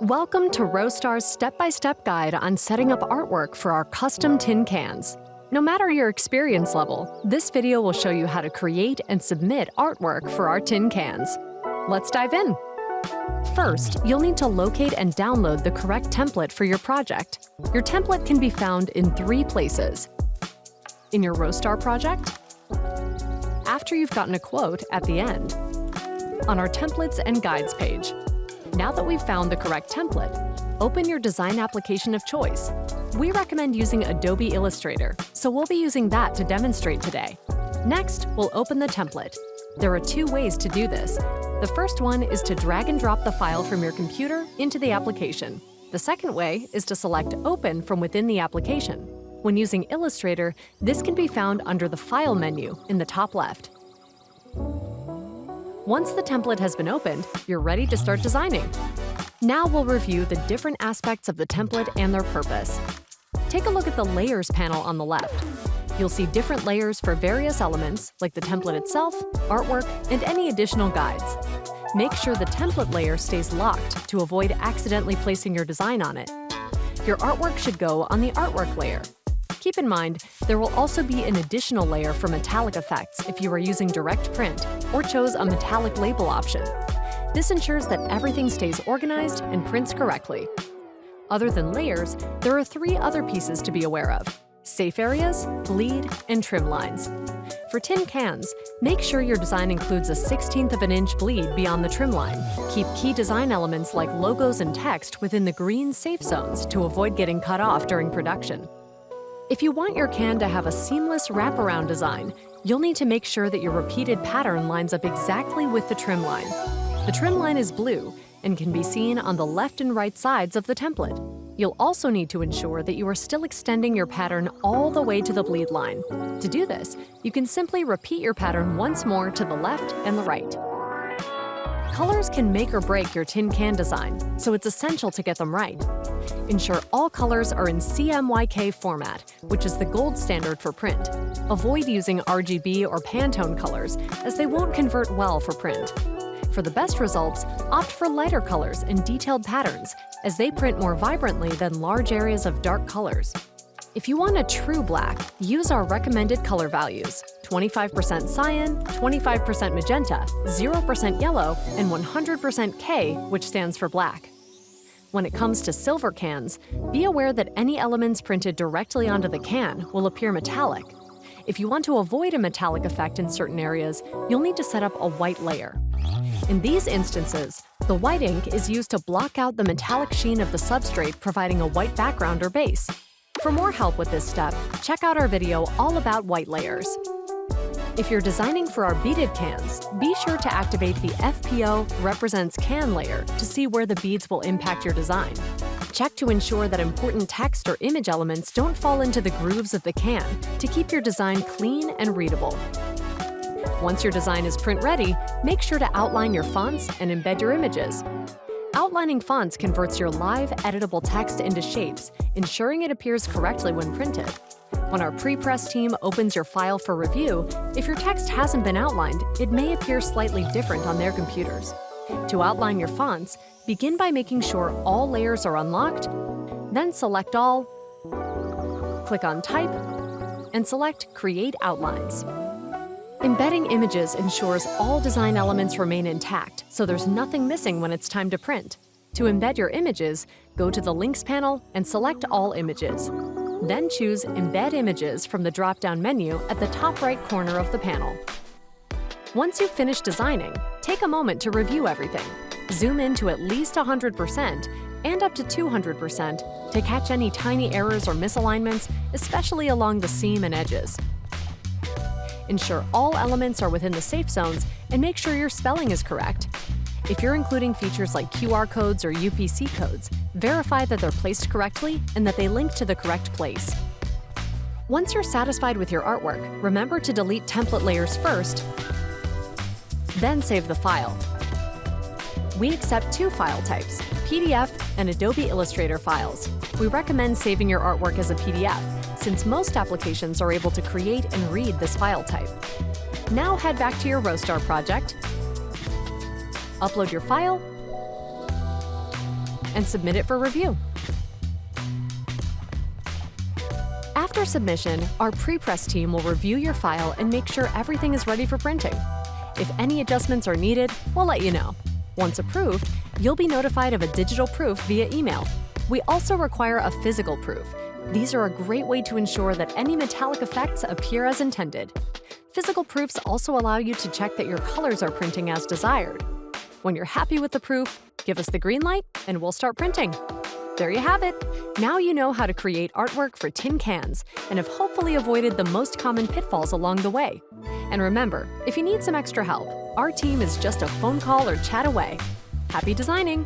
Welcome to Roastar's step-by-step guide on setting up artwork for our custom tin cans. No matter your experience level, this video will show you how to create and submit artwork for our tin cans. Let's dive in. First, you'll need to locate and download the correct template for your project. Your template can be found in 3 places. In your Roastar project, after you've gotten a quote at the end, on our Templates and Guides page. Now that we've found the correct template, open your design application of choice. We recommend using Adobe Illustrator, so we'll be using that to demonstrate today. Next, we'll open the template. There are 2 ways to do this. The first one is to drag and drop the file from your computer into the application. The second way is to select Open from within the application. When using Illustrator, this can be found under the File menu in the top left. Once the template has been opened, you're ready to start designing. Now we'll review the different aspects of the template and their purpose. Take a look at the Layers panel on the left. You'll see different layers for various elements, like the template itself, artwork, and any additional guides. Make sure the template layer stays locked to avoid accidentally placing your design on it. Your artwork should go on the Artwork layer. Keep in mind, there will also be an additional layer for metallic effects if you are using direct print or chose a metallic label option. This ensures that everything stays organized and prints correctly. Other than layers, there are 3 other pieces to be aware of: safe areas, bleed, and trim lines. For tin cans, make sure your design includes a 1/16 of an inch bleed beyond the trim line. Keep key design elements like logos and text within the green safe zones to avoid getting cut off during production. If you want your can to have a seamless wraparound design, you'll need to make sure that your repeated pattern lines up exactly with the trim line. The trim line is blue and can be seen on the left and right sides of the template. You'll also need to ensure that you are still extending your pattern all the way to the bleed line. To do this, you can simply repeat your pattern once more to the left and the right. Colors can make or break your tin can design, so it's essential to get them right. Ensure all colors are in CMYK format, which is the gold standard for print. Avoid using RGB or Pantone colors, as they won't convert well for print. For the best results, opt for lighter colors and detailed patterns, as they print more vibrantly than large areas of dark colors. If you want a true black, use our recommended color values: 25% cyan, 25% magenta, 0% yellow, and 100% K, which stands for black. When it comes to silver cans, be aware that any elements printed directly onto the can will appear metallic. If you want to avoid a metallic effect in certain areas, you'll need to set up a white layer. In these instances, the white ink is used to block out the metallic sheen of the substrate, providing a white background or base. For more help with this step, check out our video all about white layers. If you're designing for our beaded cans, be sure to activate the FPO Represents Can layer to see where the beads will impact your design. Check to ensure that important text or image elements don't fall into the grooves of the can to keep your design clean and readable. Once your design is print-ready, make sure to outline your fonts and embed your images. Outlining fonts converts your live, editable text into shapes, ensuring it appears correctly when printed. When our pre-press team opens your file for review, if your text hasn't been outlined, it may appear slightly different on their computers. To outline your fonts, begin by making sure all layers are unlocked, then select all, click on Type, and select Create Outlines. Embedding images ensures all design elements remain intact, so there's nothing missing when it's time to print. To embed your images, go to the Links panel and select All Images. Then choose Embed Images from the drop-down menu at the top right corner of the panel. Once you've finished designing, take a moment to review everything. Zoom in to at least 100% and up to 200% to catch any tiny errors or misalignments, especially along the seam and edges. Ensure all elements are within the safe zones and make sure your spelling is correct. If you're including features like QR codes or UPC codes, verify that they're placed correctly and that they link to the correct place. Once you're satisfied with your artwork, remember to delete template layers first, then save the file. We accept 2 file types, PDF and Adobe Illustrator files. We recommend saving your artwork as a PDF, since most applications are able to create and read this file type. Now head back to your Roastar project, upload your file, and submit it for review. After submission, our pre-press team will review your file and make sure everything is ready for printing. If any adjustments are needed, we'll let you know. Once approved, you'll be notified of a digital proof via email. We also require a physical proof. These are a great way to ensure that any metallic effects appear as intended. Physical proofs also allow you to check that your colors are printing as desired. When you're happy with the proof, give us the green light and we'll start printing. There you have it! Now you know how to create artwork for tin cans and have hopefully avoided the most common pitfalls along the way. And remember, if you need some extra help, our team is just a phone call or chat away. Happy designing!